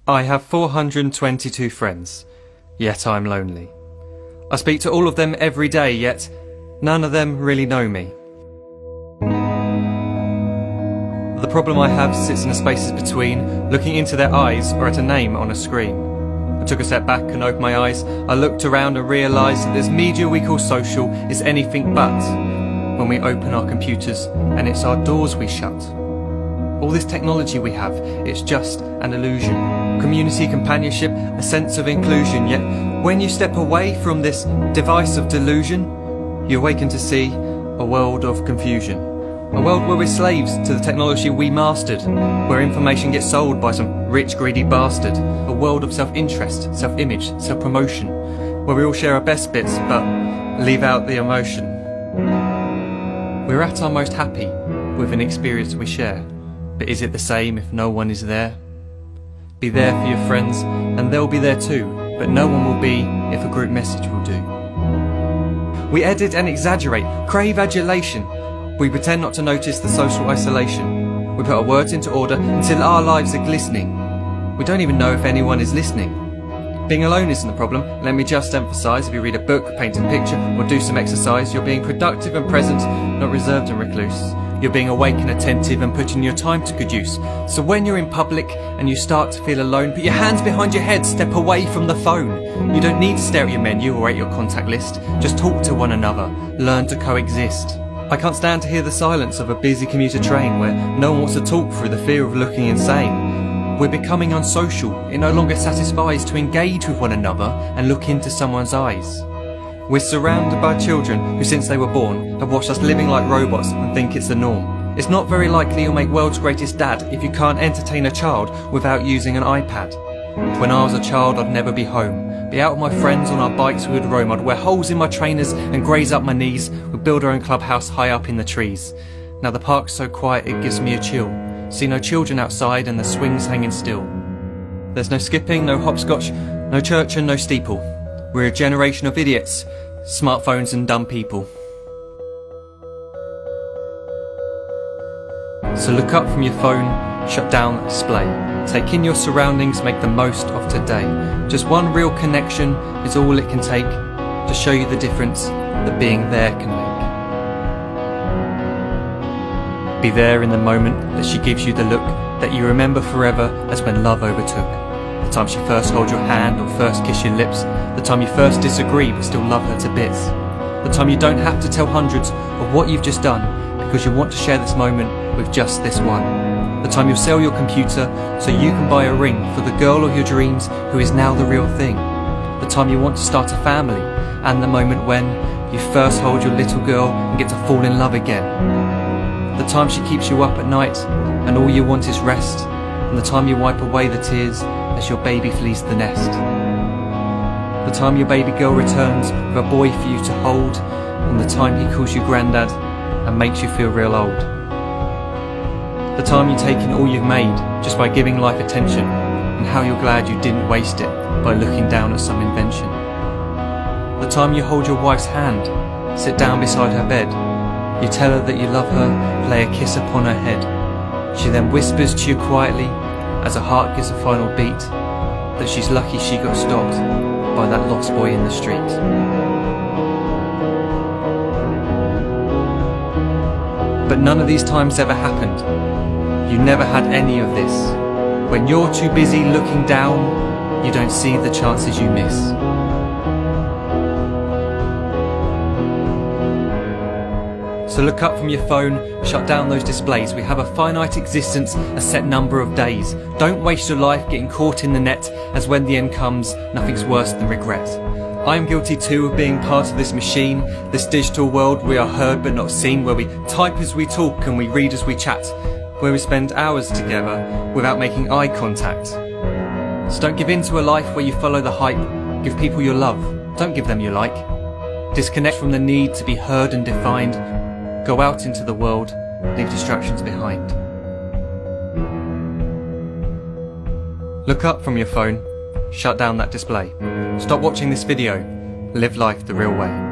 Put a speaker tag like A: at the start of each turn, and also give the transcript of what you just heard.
A: I have 422 friends, yet I'm lonely. I speak to all of them every day, yet none of them really know me. The problem I have sits in the spaces between looking into their eyes or at a name on a screen. I took a step back and opened my eyes. I looked around and realised that this media we call social is anything but when we open our computers and it's our doors we shut. All this technology we have, it's just an illusion. Community, companionship, a sense of inclusion. Yet when you step away from this device of delusion, you awaken to see a world of confusion. A world where we're slaves to the technology we mastered, where information gets sold by some rich, greedy bastard. A world of self-interest, self-image, self-promotion, where we all share our best bits but leave out the emotion. We're at our most happy with an experience we share, but is it the same if no one is there? Be there for your friends and they'll be there too, but no one will be if a group message will do. We edit and exaggerate, crave adulation. We pretend not to notice the social isolation. We put our words into order until our lives are glistening. We don't even know if anyone is listening. Being alone isn't the problem. Let me just emphasise, if you read a book, paint a picture, or do some exercise, you're being productive and present, not reserved and recluse. You're being awake and attentive and putting your time to good use. So when you're in public and you start to feel alone, put your hands behind your head, step away from the phone. You don't need to stare at your menu or at your contact list. Just talk to one another. Learn to coexist. I can't stand to hear the silence of a busy commuter train where no one wants to talk through the fear of looking insane. We're becoming unsocial. It no longer satisfies to engage with one another and look into someone's eyes. We're surrounded by children who, since they were born, have watched us living like robots and think it's the norm. It's not very likely you'll make world's greatest dad if you can't entertain a child without using an iPad. When I was a child, I'd never be home. Be out with my friends on our bikes we would roam. I'd wear holes in my trainers and graze up my knees. We'd build our own clubhouse high up in the trees. Now the park's so quiet it gives me a chill. See no children outside and the swings hanging still. There's no skipping, no hopscotch, no church and no steeple. We're a generation of idiots, smartphones and dumb people. So look up from your phone, shut down the display. Take in your surroundings, make the most of today. Just one real connection is all it can take to show you the difference that being there can make. Be there in the moment that she gives you the look that you remember forever as when love overtook. The time she first holds your hand or first kiss your lips. The time you first disagree but still love her to bits. The time you don't have to tell hundreds of what you've just done because you want to share this moment with just this one. The time you'll sell your computer so you can buy a ring for the girl of your dreams who is now the real thing. The time you want to start a family, and the moment when you first hold your little girl and get to fall in love again. The time she keeps you up at night and all you want is rest, and the time you wipe away the tears as your baby flees the nest. The time your baby girl returns with a boy for you to hold, and the time he calls you granddad and makes you feel real old. The time you take in all you've made just by giving life attention, and how you're glad you didn't waste it by looking down at some invention. The time you hold your wife's hand, sit down beside her bed, you tell her that you love her, lay a kiss upon her head. She then whispers to you quietly, as her heart gives a final beat, that she's lucky she got stopped by that lost boy in the street. But none of these times ever happened. You never had any of this. When you're too busy looking down, you don't see the chances you miss. So look up from your phone, shut down those displays. We have a finite existence, a set number of days. Don't waste your life getting caught in the net, as when the end comes, nothing's worse than regret. I am guilty too of being part of this machine, this digital world we are heard but not seen, where we type as we talk and we read as we chat, where we spend hours together without making eye contact. So don't give in to a life where you follow the hype. Give people your love, don't give them your like. Disconnect from the need to be heard and defined. Go out into the world, leave distractions behind. Look up from your phone, shut down that display. Stop watching this video, live life the real way.